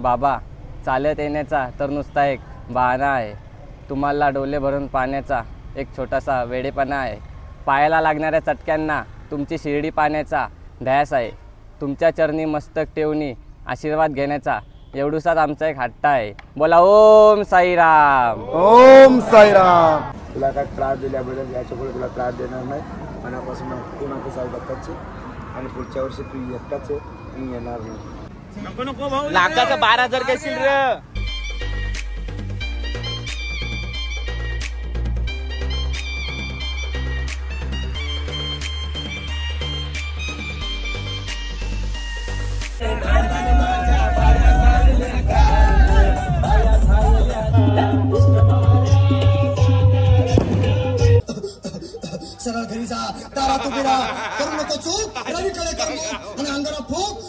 बाबा, चालत येण्याचा तर नुसता एक बहाणा आहे. तुम्हाला डोले भरून पाण्याचा एक छोटासा वेडेपणा आहे. पायाला लागणाऱ्या चटक्यांना तुमची शिर्डी पाण्याचा ध्यास आहे. तुमच्या चरणी मस्तक ठेवून आशीर्वाद घेण्याचा एवढूसाच आमचा एक हट्ट आहे. बोला ओम साईराम. ओम साईराम. तुला काय त्रास दिल्याबद्दल याच्यापुढे तुला त्रास देणार नाही. मनापासून ती मागे साई भक्ताची आणि पुढच्या वर्षी तू एकटाच आहे, मी येणार नाही. नको नको भाऊ, लाखाचा 12,000 घेशील रे. सरळ घरी जा, दारात उभी राहा, करू नको चूक, रवीकडे कर आणि अंगाला फूक.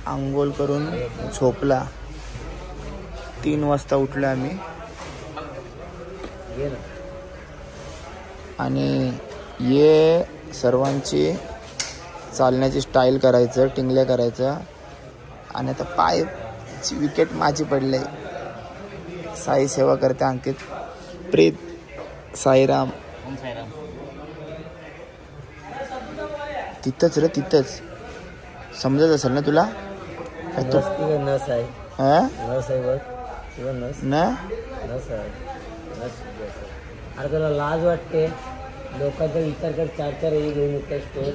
आंघोळ करून झोपला. 3 वाजता उठलो आम्ही आणि ये सर्वांची चालण्याची स्टाईल करायचं, टिंगल्या करायचं. आणि आता पायची विकेट माझी पडले. साई सेवा करते अंकित, प्रीत, साईराम. तिथंच रे, तिथंच समजत असेल ना तुला. अरे तुला लाज वाटते, लोकांचा विचार कर. 4 घेऊन येतोस.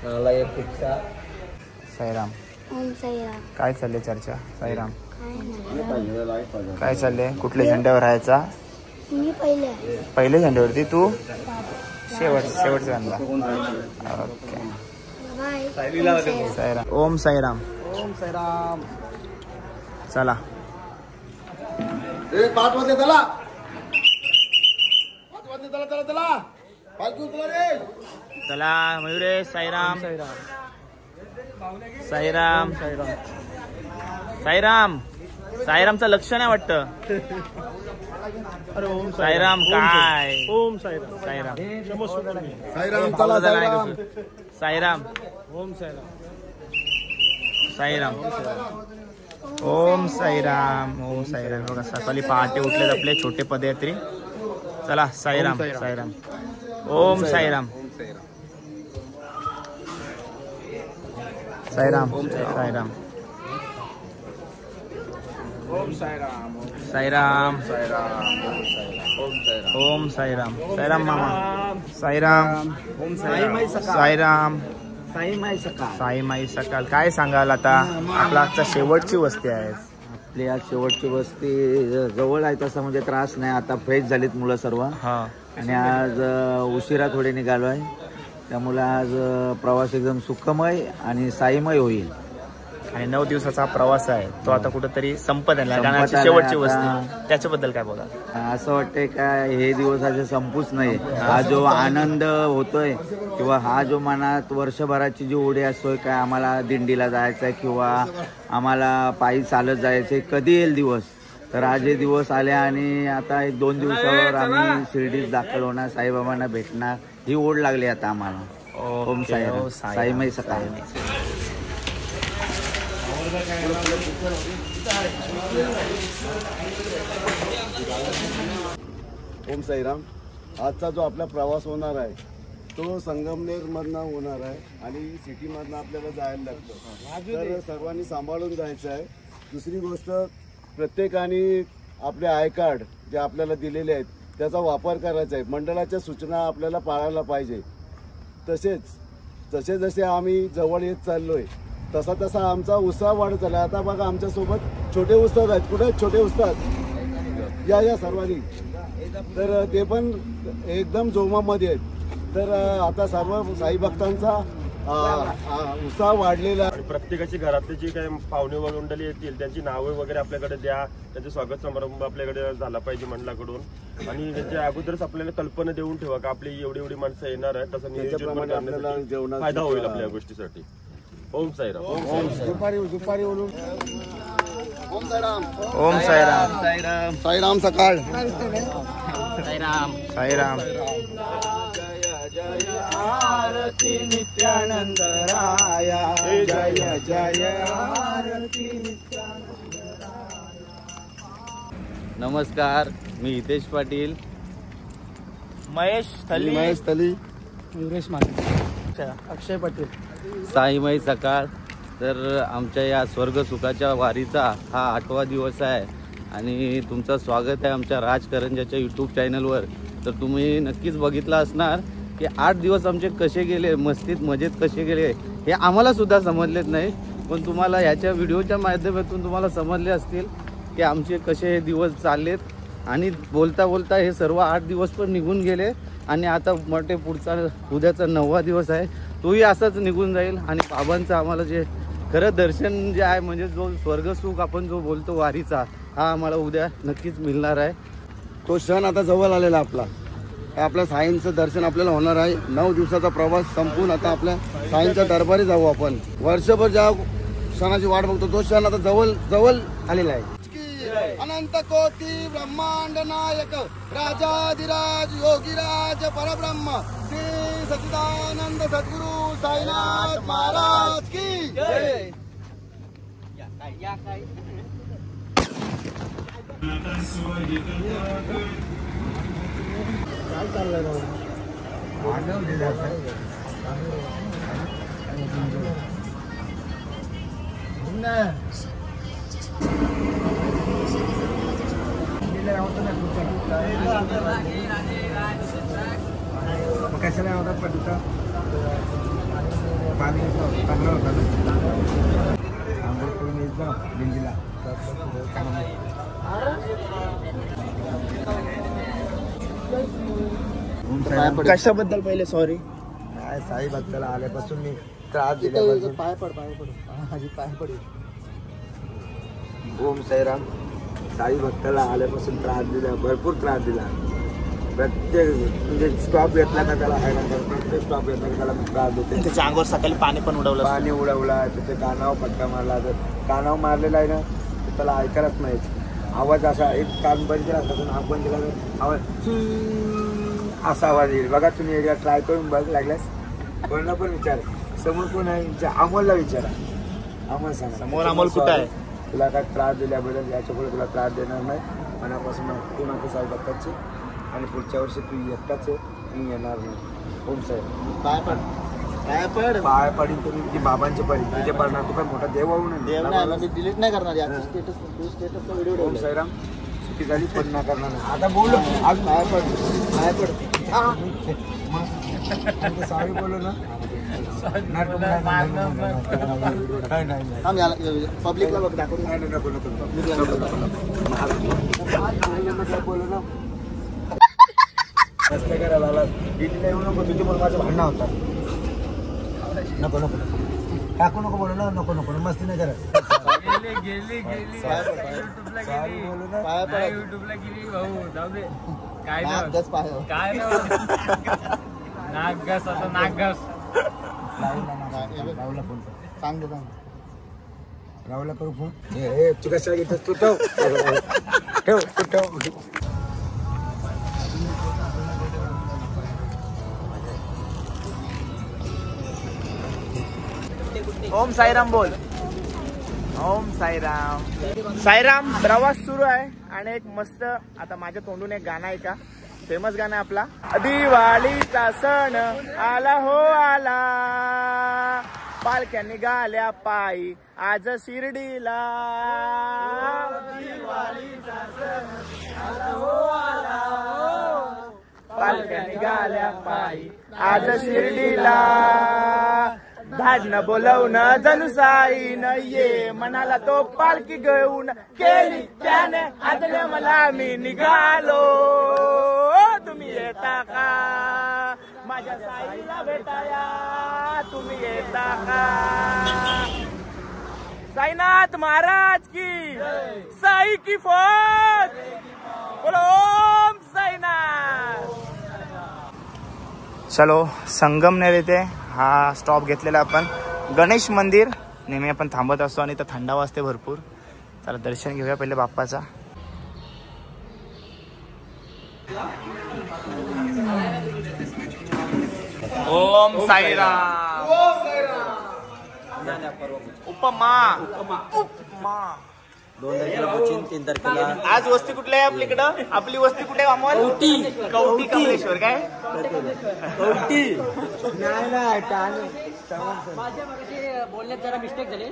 मला एक पिक्चा. साईराम. ओम साईराम. काय चालले चर्चा? साईराम काय चालले? कुठल्या झेंड्यावर राहायचा? मी पहिल्या झेंड्यावरती. तू शेवटचा झेंडा. ओके. साईराम. ओम साईराम. ओम साईराम. चला 5 वाजले. चला 5 वाजले. चला चला चला. 5 रे. चला मयुरेश. साईराम. साईराम. साईराम. साईरामचं लक्ष नाही वाटतं. साईराम काय? ओम साईराम. साईराम. साईराम. चला साईराम. साईराम. ओम साईराम. साईराम. ओम साईराम. ओम साईराम. बघा सकाळी पहाटे उठलेत आपले छोटे पदयात्री. चला साईराम. साईराम. ओम साईराम. साईराम. साईराम. ओम साईराम. साईराम. ओम साईराम. साईराम मामा. साईराम. ओम साईराम. साईराम. साई माई सकाळ. काय सांगाल आता? आपला आजचा शेवटची वस्ती आहे. आपली आज शेवटची वस्ती जवळ आहे, तसं म्हणजे त्रास नाही. आता फ्रेश झालीत मुलं सर्व. हा. आणि आज उशिरा थोडे निघालो आहे, त्यामुळे आज प्रवास एकदम सुखमय आणि साईमय होईल. आणि 9 दिवसाचा प्रवास आहे तो आता कुठेतरी संपत आला. गाण्याची शेवटची वस्ती, त्याच्याबद्दल काय बोला? असं वाटतंय काय हे दिवस असे संपूच नाही. हा जो आनंद होतोय किंवा हा जो मनात वर्षभराची जी ओढी असतोय, काय आम्हाला दिंडीला जायचंय किंवा आम्हाला पायी चालत जायचंय, कधी येईल दिवस. तर आज हे दिवस आले आणि आता 1-2 दिवसावर आम्ही शिर्डीत दाखल होणार, साईबाबांना भेटणार, ही ओढ लागली आता आम्हाला. ओम साईराम. साईमय सकाळ. ओम साईराम. आजचा जो आपला प्रवास होणार आहे तो संगमनेरमधनं होणार आहे आणि सिटीमधनं आपल्याला जायला लागतं. तर सर्वांनी सांभाळून जायचं आहे. दुसरी गोष्ट, प्रत्येकाने आपले आय कार्ड जे आपल्याला दिलेले आहेत त्याचा वापर करायचा आहे. मंडळाच्या सूचना आपल्याला पाळायला पाहिजे. तसेच जसे आम्ही जवळ येत चाललोय तसा तसा आमचा उत्साह वाढत चालला. आता बघा आमच्यासोबत छोटे उस्ताद आहेत. कुठे छोटे उस्ताद? या सर्वांनी. तर ते पण एकदम जोमामध्ये आहेत. तर आता सर्व साई भक्तांचा उत्साह वाढलेला आहे. प्रत्येकाची घरातली जी काही पाहुणे मंडळी येतील त्यांची नावे वगैरे आपल्याकडे द्या. त्यांचे स्वागत समारंभ आपल्याकडे झाला पाहिजे मंडळाकडून. आणि त्याच्या अगोदरच आपल्याला कल्पना देऊन ठेवा का आपली एवढी माणसं येणार आहेत, तसं नियोजन आपल्याला फायदा होईल आपल्या गोष्टीसाठी. ओम साईराम. दुपारी बोलून ओम साईराम. ओम साईराम. साईराम सकाळ. साईराम. आरती नित्यानंद राया जय जय आरती नमस्कार, मी हितेश पाटील. महेश थल्ली. महेश तली. अक्षय पाटील. साईमय सकाळ. तर आमच्या या स्वर्गसुखाच्या वारीचा हा 8वा दिवस आहे आणि तुमचं स्वागत आहे आमच्या राजकरंजाच्या यूट्यूब चॅनलवर. तर तुम्ही नक्कीच बघितलं असणार की 8 दिवस आमचे कसे गेले, मस्तीत मजेत कसे गेले हे आम्हाला सुद्धा समजलेच नाही, पण तुम्हाला ह्याच्या व्हिडिओच्या माध्यमातून तुम्हाला समजले असतील की आमचे कसे हे दिवस चाललेत. आणि बोलता बोलता हे सर्व 8 दिवस पण निघून गेले आणि आता मोठे पुढचा उद्याचा 9वा दिवस आहे, तोही असाच निघून जाईल. आणि बाबांचं आम्हाला जे खरं दर्शन जे आहे म्हणजे जो स्वर्गसुख आपण जो बोलतो वारीचा, हा आम्हाला उद्या नक्कीच मिळणार आहे. तो क्षण आता जवळ आलेला आपला. आपल्या साईंचं दर्शन आपल्याला होणार आहे. 9 दिवसाचा प्रवास संपून आता आपल्या साईंच्या दरबारी जाऊ आपण. वर्षभर ज्या क्षणाची वाट बघतो तो क्षण आता जवळ जवळ आलेला आहे. अनंत कोटी ब्रह्मांड नायक राजाधिराज योगीराज परब्रह्म श्री सच्चिदानंद सद्गुरु साईनाथ महाराज की जय. काय चाललंय कशाला होता पडता पाणी चांगला होता ना. आंघोळ करून येत जा दिंडीला. कशाबद्दल पहिले सॉरी. काय साई भक्ताला आल्यापासून मी त्रास दिल्यापासून पाय पड माझी पाय पड. ओम साईराम. साई भक्ताला आल्यापासून त्रास दिला, भरपूर त्रास दिला. प्रत्येक म्हणजे स्टॉप घेतला का त्याला प्रत्येक स्टॉप घेतला का त्याला त्रास देते. त्याच्या अंगावर सकाळी पाणी पण उडवलं. पाणी उडवला, त्याचे कानावर फटका मारला. तर कानावर मारलेला आहे ना तर त्याला ऐकायलाच नाही. आवाज असा एक कान बंद केला असता नाक बंद केला तर आवाज असा आवाज येईल. बघा तुम्ही एकदा ट्राय करून बघ लागल्यास. कोणाला पण विचार समोर कोण आहे, अमोलला विचारा. अमोल सांगा समोर अमोल कुठं आहे. तुला काय त्रास दिल्याबद्दल याच्यापुढे तुला त्रास देणार नाही मनापासून. तू माझी साई भक्ताची आणि पुढच्या वर्षी तू एकटाच आहे, मी येणार नाही. ओम साहेब पाय पडीन तुम्ही तुझी बाबांचे पडीन तुझे पडणार. तू काय मोठा देव होऊ नये. डिलीट नाही करणार व्हिडिओ. ओम साईराम. चुकी झाली पण ना करणार नाही. आता बोल आज पाय पड सॉरी बोलू ना. पब्लिकला बघ दाखवून नको बोलू ना. रस्ते करायला आला दिल्लीला येऊ नको. तुझी पण माझं भांडणं होता. नको नको टाकू नको बोलू ना. नको नको मस्ती नाही करत. गेली बोलू ना. युट्यूबला गेली भाऊ. जाऊ दे. काय नाक घास आता नाक घास. राहुलला फोन कर. सांग राहुलला करू फोन. तू कशाला घेतोस तू ठेव ठेव तू ठेव. ओम साईराम बोल. ओम साईराम. साईराम. प्रवास सुरू आहे आणि एक मस्त आता माझ्या तोंडून एक गाणं आहे का, फेमस गाणं आहे आपला. दिवाळीचा सण आला हो आला, पालख्या निघाल्या पायी आज शिर्डीला. दिवाळीचा सण आला हो आला, पालख्या निघाल्या पायी आज शिर्डीला. धाडणं बोलवणं जणू साईनं ये म्हणाला तो पालखी घेऊन केली त्याने आदल्या मला मी निघालो. तुम्ही येता का माझ्या साईला भेटाया, तुम्ही येता का. साईनाथ महाराज की साई की फौज. बोलो ओम साईनाथ. चलो संगमनेर येथे हा स्टॉप घेतलेला आपण. गणेश मंदिर नेहमी आपण थांबत असतो आणि इथं थंडावा असते भरपूर. चला दर्शन घेऊया पहिले बाप्पाचा. ओम साईराम. उपमा. आज वस्ती कुठली आहे आपल्याकडं? आपली वस्ती कुठे आहे अमोल? कवटी कमलेश्वर. काय बोलण्यात जरा मिस्टेक झाली.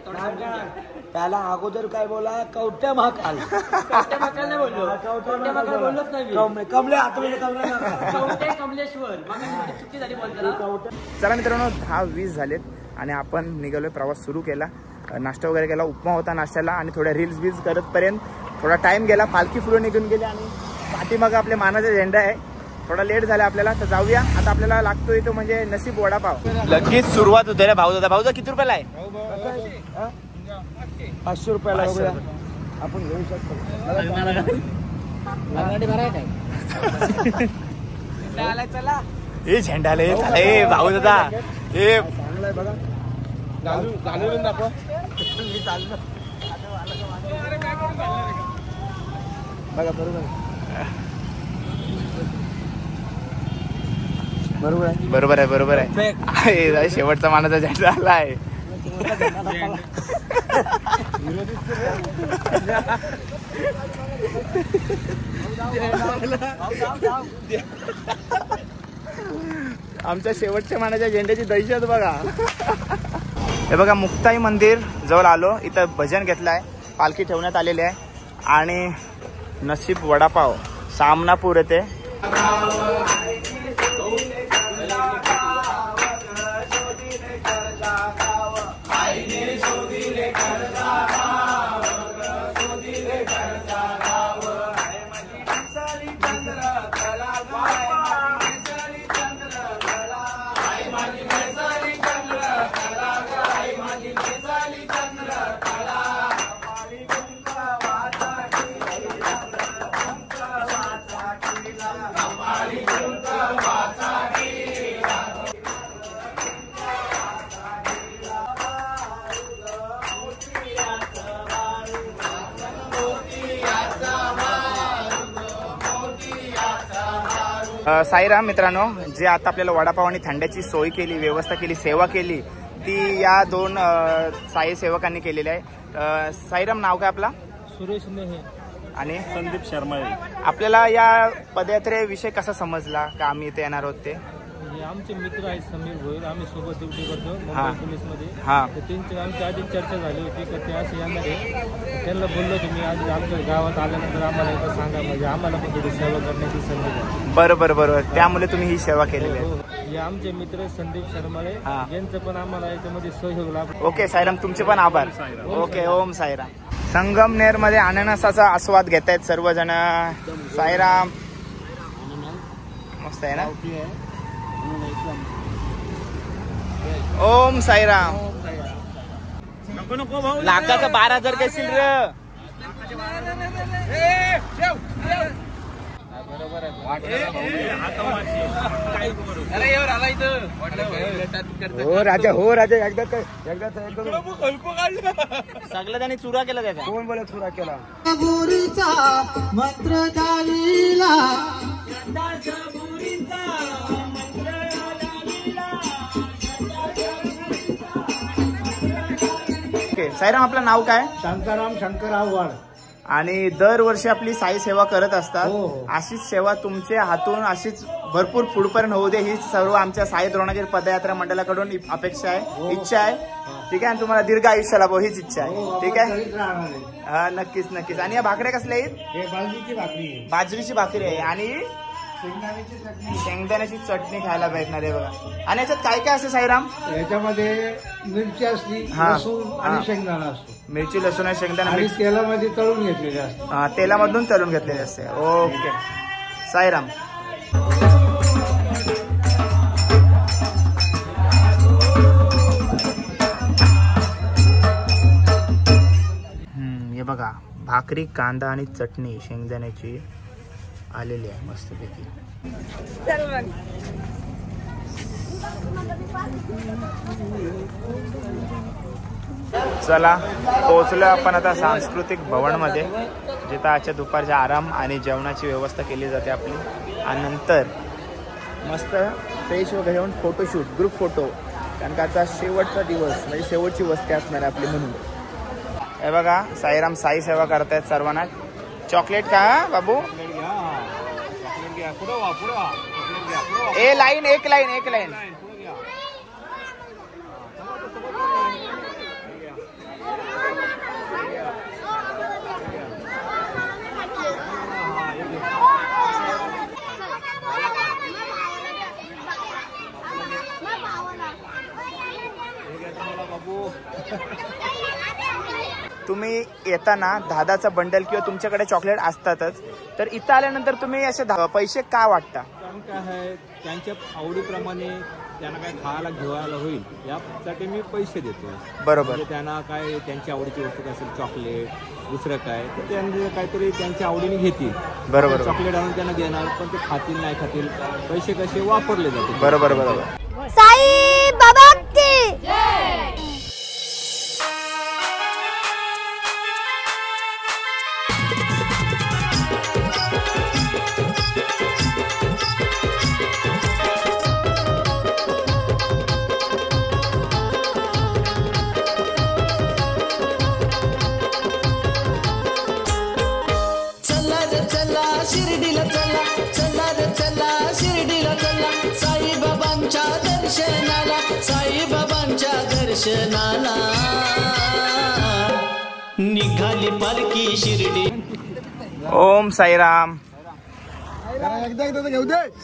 त्याला अगोदर काय बोला कवट्या महाकाल. कवट्या महाकाल नाही बोललो. कवट्या महाकाल बोललोच नाही. कमले आतमध्ये कवटे कमलेश्वर. चुकी झाली बोलताना. चला मित्रांनो 10-20 झालेत आणि आपण निघालोय. प्रवास सुरू केला. नाश्ता वगैरे केला. उपमा होता नाश्त्याला आणि थोड्या रील्स बील्स करतपर्यंत थोडा टाइम गेला. पालखी पुढे निघून गेली आणि पाठीमागं आपल्या मानाचा झेंडा आहे. थोडा लेट झाला आपल्याला, तर जाऊया. आता आपल्याला लागतोय तो म्हणजे नसीब वडापाव. लगेच सुरुवात होते रे भाऊजा. भाऊजा किती रुपयाला आहे? 500 रुपयाला आपण घेऊ शकतो. चला ए झेंडाला ए भाऊ दादा ए चांगला आहे बघा. घालून दाखव. बघा बरोबर आहे. शेवटचा मानाचा झेंडा आला आहे. आमच्या शेवटच्या मानाच्या झेंड्याची दहशत बघा. हे बघा मुक्ताई मंदिर जवळ आलो. इथं भजन घेतलाय. पालखी ठेवण्यात आलेली आहे आणि नसीब वडापाव सामनापूर येते. साईराम मित्रांनो, जे आता आपल्याला वडापाव आणि थंड्याची सोय केली, व्यवस्था केली, सेवा केली, ती या 2 साई सेवकांनी केलेली आहे. साईराम नाव काय आपला? सुरेश नेहे आणि संदीप शर्मा. आपल्याला या पदयात्रेविषयी कसा समजला का आम्ही इथे येणार होते? आमचे मित्र आहेत समीर भोईर. आम्ही सोबत ड्युटी करतो मुंबई पोलीसमध्ये. तर त्यांची आमची आधी चर्चा झाली होती की ते असं येणार आहे. त्यांना बोललो की मी आधी आमच्या गावात आल्यानंतर आम्हाला एकदा सांगा, म्हणजे आम्हाला पण थोडी सेवा करण्याची संधी द्या. बरोबर. त्यामुळे तुम्ही ही सेवा केलेली आहे. हे आमचे मित्र संदीप शर्माळे यांचं पण आम्हाला याच्यामध्ये सहयोग लाभला. ओके साईराम, तुमचे पण आभार. ओके ओम साईराम. संगमनेर मध्ये अननसाचा आस्वाद घेत आहेत सर्वजण. साईराम मस्त आहे ना. ओम साईराम. लाखाचा 12,000 घेशील र. हो राजा एकदा सगळं त्यांनी चुरा केला त्याचा. कोण बोलत चुरा केला? मंत्र गाईला साईराम आपलं नाव काय? शांताराम शंकर आव्हाड. आणि दरवर्षी आपली साई सेवा करत असतात. हो. अशीच सेवा तुमच्या हातून अशीच भरपूर पुढपर्यंत होऊ दे, ही सर्व आमच्या साई द्रोणागिरी पदयात्रा मंडळाकडून अपेक्षा आहे, इच्छा आहे. ठीक आहे. आणि तुम्हाला दीर्घ आयुष्य लाभो हीच इच्छा आहे. ठीक आहे. हा नक्कीच. आणि या भाकऱ्या कसल्या आहेत? बाजरीची भाकरी, बाजरीची भाकरी आहे आणि शेंगदाण्याची चटणी खायला भेटणार आहे बघा. आणि याच्यात काय काय असते साईराम? याच्यामध्ये मिरची असली, लसूण आणि शेंगदाणा असतो. मिरची, लसूण आणि शेंगदाणा आणि तेलामध्ये तळून घेतलेले असते. तेलामधून तळून घेतलेले असते. ओके साईराम. हे बघा भाकरी, कांदा आणि चटणी शेंगदाण्याची आलेली आहे मस्तपैकी. चला पोहोचलो आपण आता सांस्कृतिक भवनमध्ये, जिथं आजच्या दुपारच्या आराम आणि जेवणाची व्यवस्था केली जाते आपली. आणि नंतर मस्त फ्रेश वगैरे घेऊन फोटोशूट, ग्रुप फोटो, कारण का आता शेवटचा दिवस म्हणजे शेवटची वस्ती असणार आहे आपली म्हणून. हे बघा साईराम साई सेवा करतायत सर्वांना. चॉकलेट का बाबू? लाईन एक लाईन. तुम्ही येताना दादाचा बंडल किंवा तुमच्याकडे चॉकलेट असतातच, तर इथं आल्यानंतर तुम्ही असे पैसे का वाटता? कारण काय आहे, त्यांच्या आवडीप्रमाणे त्यांना काय खायला घेवायला होईल यासाठी मी पैसे देतो. बरोबर. म्हणजे त्यांना काय त्यांची आवडीची वस्तू काय असेल, चॉकलेट दुसरं काय, तर त्यांनी काहीतरी त्यांच्या आवडीने घेतील. बरोबर. चॉकलेट आणून त्यांना देणार, पण ते खातील नाही खातील, पैसे कसे वापरले जातील. बरोबर. साई बाबा की शिर्डीला चला, चला रे चला शिर्डीला चला, साईबाबांच्या दर्शनाला, साईबाबांच्या दर्शनाला निघाली पालखी शिर्डी. ओम साईराम.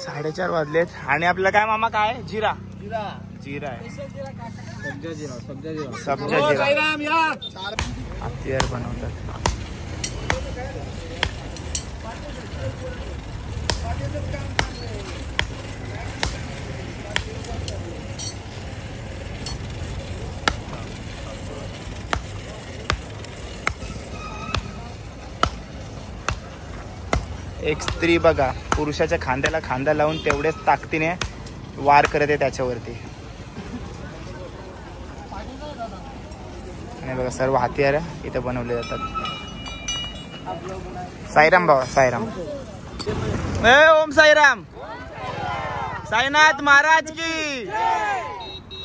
4:30 वाजलेत आणि आपल्याला काय मामा काय जिरा आहे. सब्जा जिरा हत्यार बनवतात. एक स्त्री बघा पुरुषाच्या खांद्याला खांदा लावून तेवढेच ताकदीने वार करते त्याच्यावरती. आणि बघा सर्व हत्यार इथे बनवले जातात. साईराम बाबा साईराम. ओम साईराम. साईनाथ महाराज की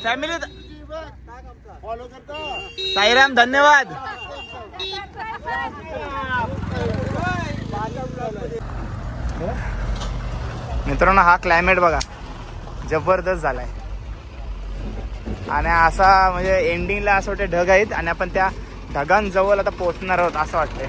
फॅमिली. साईराम धन्यवाद. मित्रांनो हा क्लायमेट बघा जबरदस्त झालाय आणि असा म्हणजे एंडिंगला असं वाटतं ढग आहेत आणि आपण त्या ढगांजवळ आता पोहोचणार आहोत असं वाटतंय.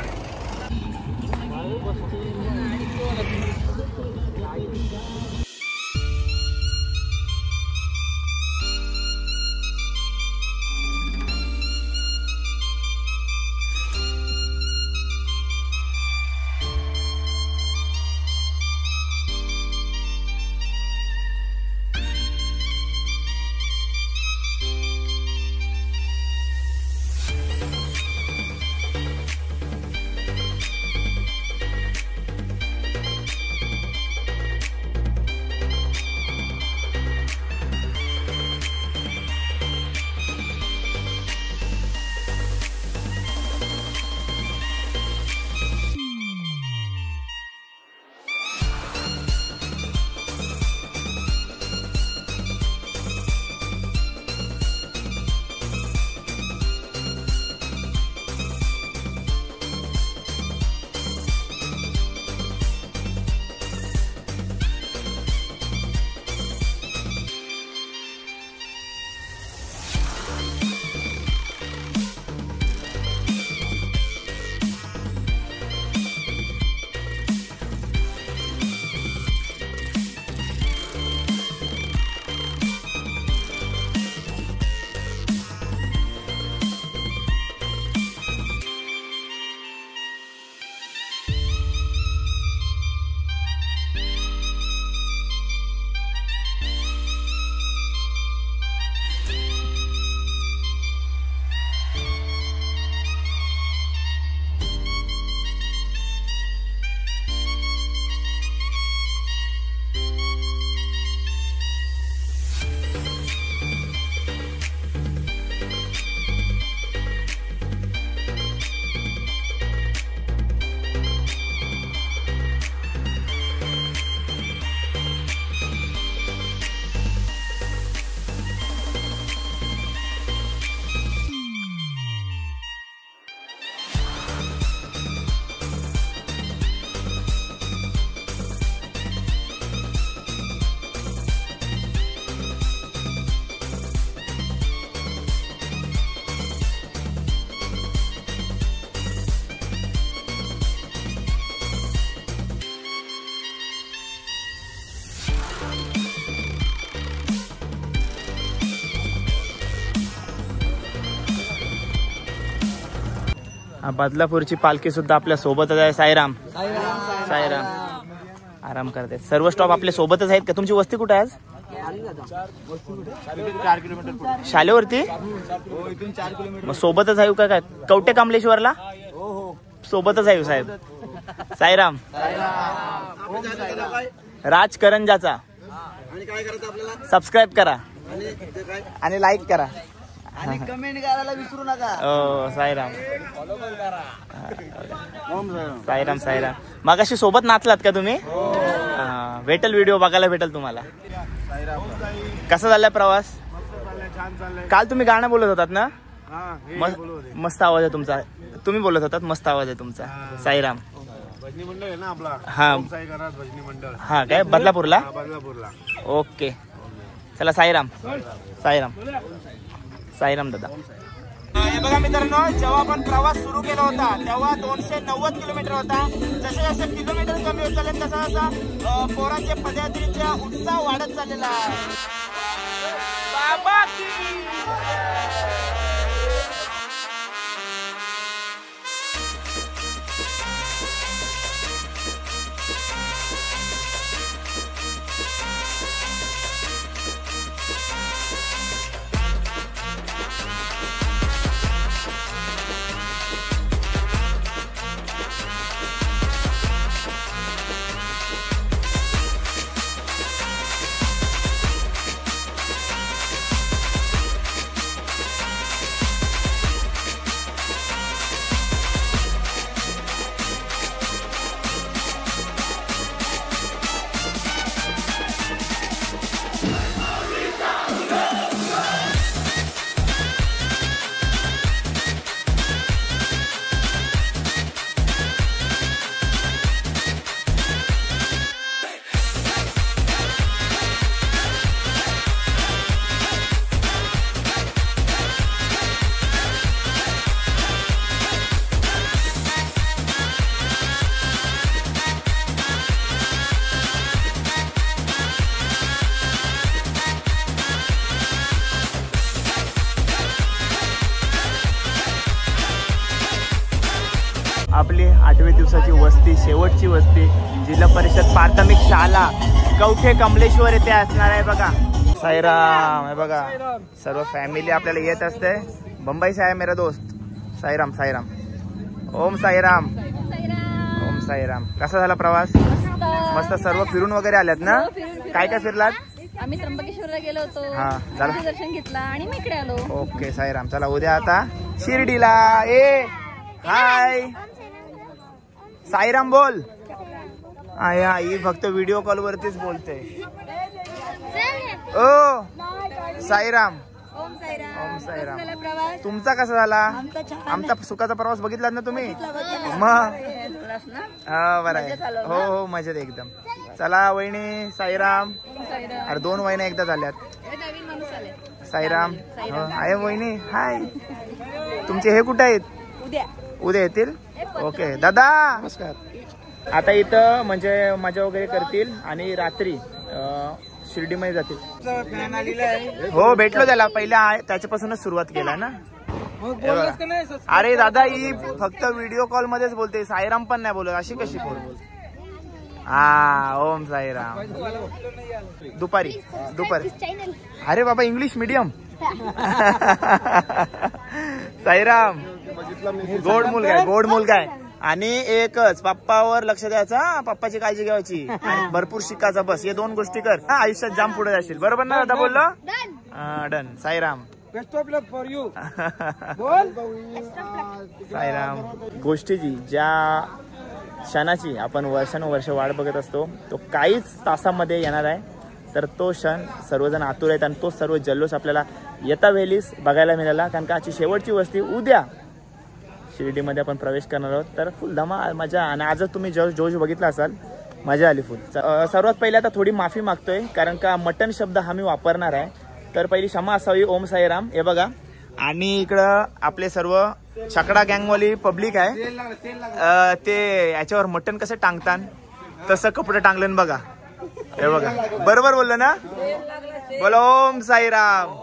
बदलापूरची पालखी सुद्धा आपल्या सोबतच आहे. साईराम साईराम आराम करते. सर्व स्टॉप आपल्या सोबतच आहेत का? तुमची वस्ती कुठे आहे आज? 4 किलोमीटर शालेवरती इथून 4 किलोमीटर. मग सोबतच आहे का काय? कवटे कमलेश्वरला सोबतच आहे साहेब. साईराम राज करंजाचा सबस्क्राईब करा आणि लाईक करा आणि कमेंट करायला विसरू नका. हो साईराम साईराम साईराम. मगाशी सोबत नाचलात का तुम्ही? भेटेल व्हिडिओ बघायला भेटेल तुम्हाला. कसा झालाय प्रवास? काल तुम्ही गाणं बोलत होतात ना? मस्त आवाज आहे तुमचा. तुम्ही बोलत होतात मस्त आवाज आहे तुमचा. साईराम भजनी मंडळ आहे ना आपला. हा भजनी मंडळ. हा काय बदलापूरला? बदलापूरला. ओके चला. साईराम साईराम साईराम दादा. हे बघा मित्रांनो, जेव्हा आपण प्रवास सुरू केला होता तेव्हा 290 किलोमीटर होता. जसे जसे किलोमीटर कमी होत चालले तसा तसा पोरांच्या पदयात्रेचा उत्साह वाढत चाललेला आहे. बाबा की आपली 8व्या दिवसाची वस्ती, शेवटची वस्ती, जिल्हा परिषद प्राथमिक शाळा कवठे कमलेश्वर येथे असणार आहे. बघा साईराम. हे बघा सर्व फॅमिली आपल्याला येत असते. बंबई से आहे मेरा दोस्त. साईराम साईराम. ओम साईराम ओम साईराम. कसा झाला प्रवास? मस्त. सर्व फिरून वगैरे आल्यात ना? काय काय फिरलात? आम्ही त्र्यंबकेश्वरला गेलो होतो. हा दर्शन घेतला आणि मी इकडे आलो. ओके साईराम. चला उद्या आता शिर्डीला. ए हाय साईराम बोल. आया ही फक्त व्हिडिओ कॉल वरतीच बोलते. ओ साईराम. ओम साईराम. ओम साईराम. तुमचा कसा झाला? आमचा सुखाचा प्रवास बघितला ना तुम्ही? मग हा बरं आहे. हो हो मजेत एकदम. चला वहिनी साईराम. अरे 2 वहिनी एकदा झाल्यात. साईराम. आहे वहिनी. हाय. तुमचे हे कुठे आहेत? उद्या येतील. ओके दादा नमस्कार. आता इथं म्हणजे मजा वगैरे करतील आणि रात्री शिर्डीमध्ये जातील. हो भेटलो त्याला. पहिल्या त्याच्यापासूनच सुरुवात केला ना. अरे दादा ही फक्त व्हिडिओ कॉल मध्येच बोलते. साईराम पण नाही बोलत. अशी कशी फोन बोल? हा ओम साईराम. दुपारी. अरे बाबा इंग्लिश मीडियम. साईराम. गोड मुलगा आहे. गोड मुलगा आहे. आणि एकच पप्पावर लक्ष द्यायचं. पप्पाची काळजी घ्यायची आणि भरपूर शिकायचा. बस हे 2 गोष्टी कर. आयुष्यात जाम पुढे जाशील. बरोबर ना दादा? बोललो डन. साईराम. साईराम. गोष्टीची ज्या क्षणाची आपण वर्षानुवर्ष वाट बघत असतो तो काहीच तासामध्ये येणार आहे. तर तो क्षण सर्वजण आतुर आहेत आणि तो सर्व जल्लोष आपल्याला येता वेळीच बघायला मिळाला. कारण का आजची शेवटची वस्ती उद्या शिर्डीमध्ये आपण प्रवेश करणार आहोत. तर फुल धमाल मजा. आणि आजच तुम्ही जोश बघितला असाल. मजा आली फुल. सर्वात पहिले आता थोडी माफी मागतोय कारण का मटन शब्द हा मी वापरणार आहे. तर पहिली क्षमा असावी. ओम साईराम. हे बघा. आणि इकडं आपले सर्व छकडा गँगवाली पब्लिक आहे. ते याच्यावर मटन कसं टांगतात तसं कपडे टांगलं बघा. हे बघा. बरोबर बोललो ना? बोलो ओम साईराम.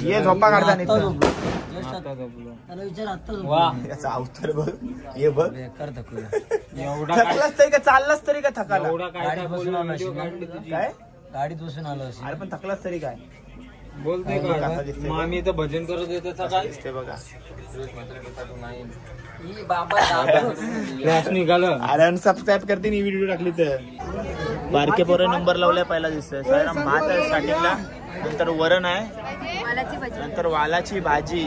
ये झोपा काढता नाही याचा अवतर बघ हे बघ थकलाच तरी का चाललाच तरी का थकाला गाडीत बसून आलो काय गाडीत बसून आलो अरे पण थकलाच तरी काय बोलते का आम्ही इथं भजन करत येतो काय दिसते बघा अरे अनसबस्क्राईब करते ही व्हिडिओ टाकली तर बारके पोरे नंबर लावलाय पहिला दिसतोय साईराम भात आहे स्टार्टिंगला नंतर वरण आहे नंतर वालाची भाजी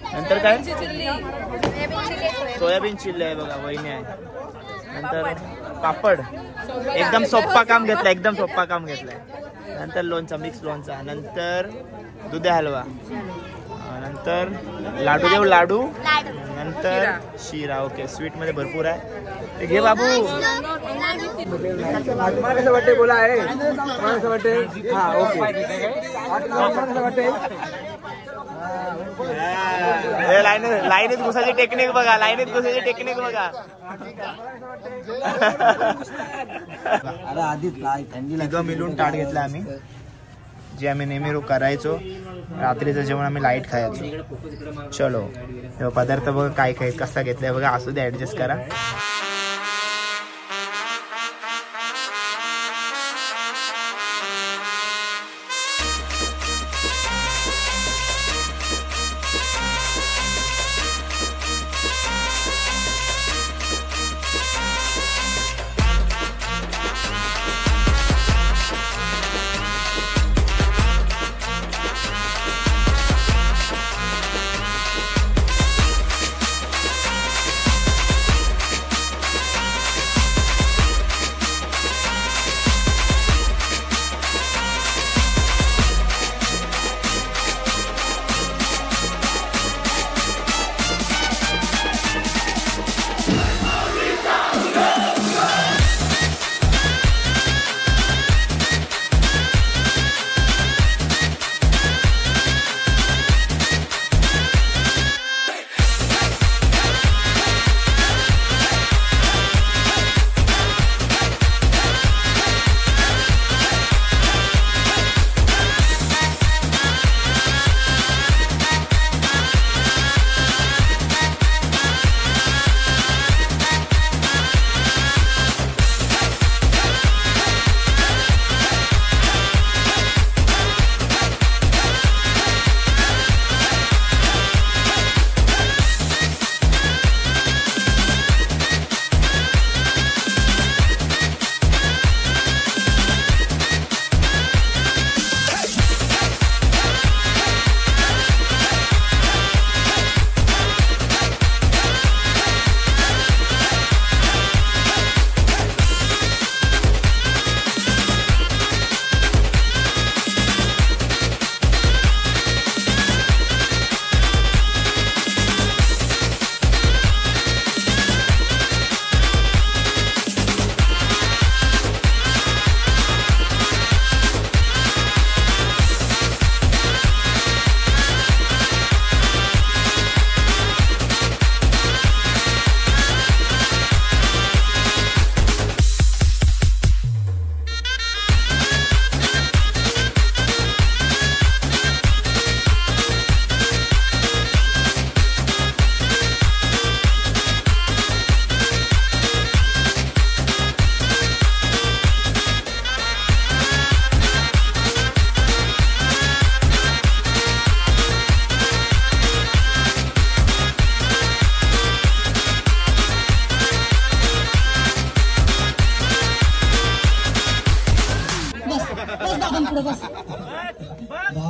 नंतर काय सोयाबीन चिल्ली आहे बघा वहिनी आहे नंतर पापड एकदम सोप्पा काम घेतलाय एकदम सोप्पा काम घेतलाय नंतर लोणचा मिक्स लोणचा नंतर दुधी हलवा नंतर लाडू देव लाडू नंतर शिरा ओके स्वीट मध्ये भरपूर आहे घे बाबू कसं वाटते बोला आहे कसं वाटते हा ओके लाईनीत घुसाची टेक्निक बघा लाईनीत घुसाची टेक्निक बघा अरे आधीच सगळं मिळून ताट घेतलं आम्ही जे आम्ही नेहमी करायचो रात्रीचं जेवण आम्ही लाईट खायचो चलो पदार्थ बघा काय काय कसा घेतलाय बघा असू दे ऍडजस्ट करा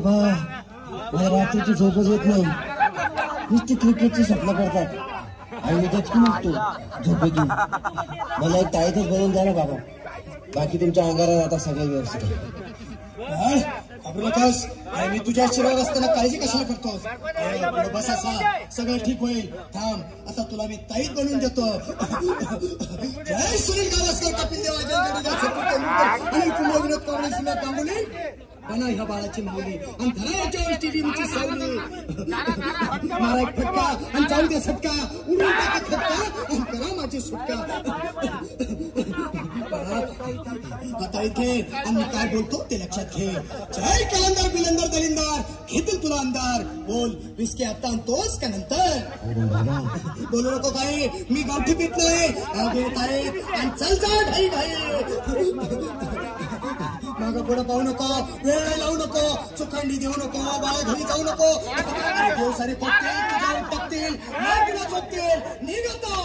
बाबा मला रात्रीची झोपच येत नाही नुसती क्रिकेटची स्वप्न करतात आणि मी दचकून उठतो झोपेतून मला एक ताईतच बनवून द्या ना बाबा बाकी तुमच्या अंगारात आता सगळं व्यवस्थित आहे घाबरू नकास मी तुझ्या आशीर्वाद असताना काळजी कशाला करतोस बस असा सगळं ठीक होईल थांब आता तुला मी ताईत बनवून देतो जय सुनील गावस्कर कपिल देव अनिल कुंबळे विनोद कांबळे सुनील गांगुली बना ह्या बाळाची माऊली आणि धरा याच्यावर टीव्हीची सावली मारा एक फटका आणि जाऊ दे सटका उडून टाका खटका आणि करा माझी सुटका आता इथे आम्ही काय बोलतो ते लक्षात घे. जय कलंदर बिलंदर दलिंदर, घेतील तुला अंधार. बोल विस्की आता आणतोस का नंतर? बोलू नको काही, मी गावठी पित नाही. घेत आहे आणि चल जा ढाई ढाई. मागं पुढं पाहू नको, वेळ लावू नको, चुकांडी देऊ नको, बाळा घरी जाऊ नको. देव सारे पटतील, तुझ्यावर टाकतील, नागरिक झोपतील. निघतो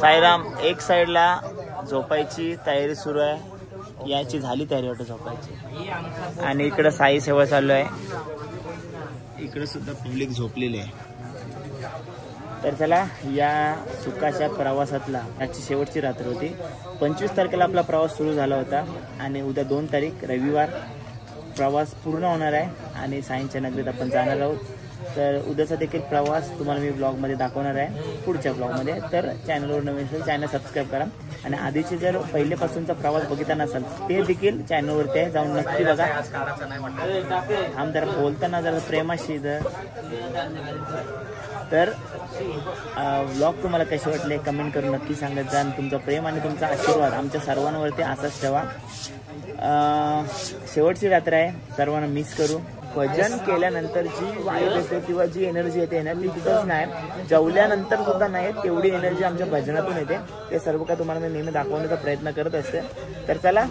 साईराम एक साईडला झोपायची तयारी सुरू आहे, याची झाली तयारी वाटत झोपायची. आणि इकडं साई सेवा चालू आहे, इकडे सुद्धा पब्लिक झोपलेली आहे. तर चला, या सुखाच्या प्रवासातला याची शेवटची रात्र होती. 25 तारखेला आपला प्रवास सुरू झाला होता आणि उद्या 2 तारीख रविवार प्रवास पूर्ण होणार आहे आणि साईंच्या नगरीत आपण जाणार आहोत. तर उद्याचा देखील प्रवास तुम्हाला मी ब्लॉगमध्ये दाखवणार आहे पुढच्या ब्लॉगमध्ये. तर चॅनलवर नवीन असेल चॅनल सबस्क्राईब करा आणि आधीचे जर पहिलेपासूनचा प्रवास बघितला नसेल ते देखील चॅनलवरती आहे, जाऊन नक्की बघा. आम जरा बोलताना जरा प्रेमाशी तर ब्लॉग तुम्हाला कसे वाटले कमेंट करून नक्की सांगत जा. आणि तुमचं प्रेम आणि तुमचा आशीर्वाद आमच्या सर्वांवरती असाच ठेवा. शेवटची रात्र आहे, सर्वांना मिस करू. भजन केल्यानंतर जी वाईब येते किंवा जी एनर्जी येते एनर्जी तिथंच नाही, जेवल्यानंतर सुद्धा नाही तेवढी एनर्जी आमच्या भजनातून येते. ते सर्व काय तुम्हाला मी नेहमी दाखवण्याचा प्रयत्न करत असते. तर चला,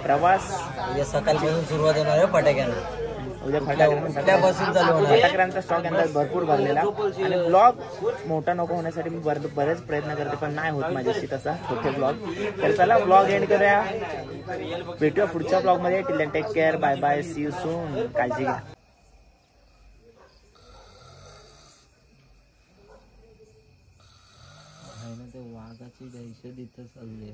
प्रवास उद्या सकाळपासून सुरुवात होणार आहे फटाक्यांना. उद्या फटाक्यांचा स्टॉक यंदा भरपूर भरलेला आणि ब्लॉग मोठा नको होण्यासाठी मी बरेच प्रयत्न करते पण नाही होत माझ्याशी तसा छोटे ब्लॉग. तर चला, ब्लॉग एंड करूया, भेटूया पुढच्या ब्लॉग मध्ये. Till then take care, bye bye, see you soon, काळजी घ्या. वाघाची दहशत इथं चालली आहे.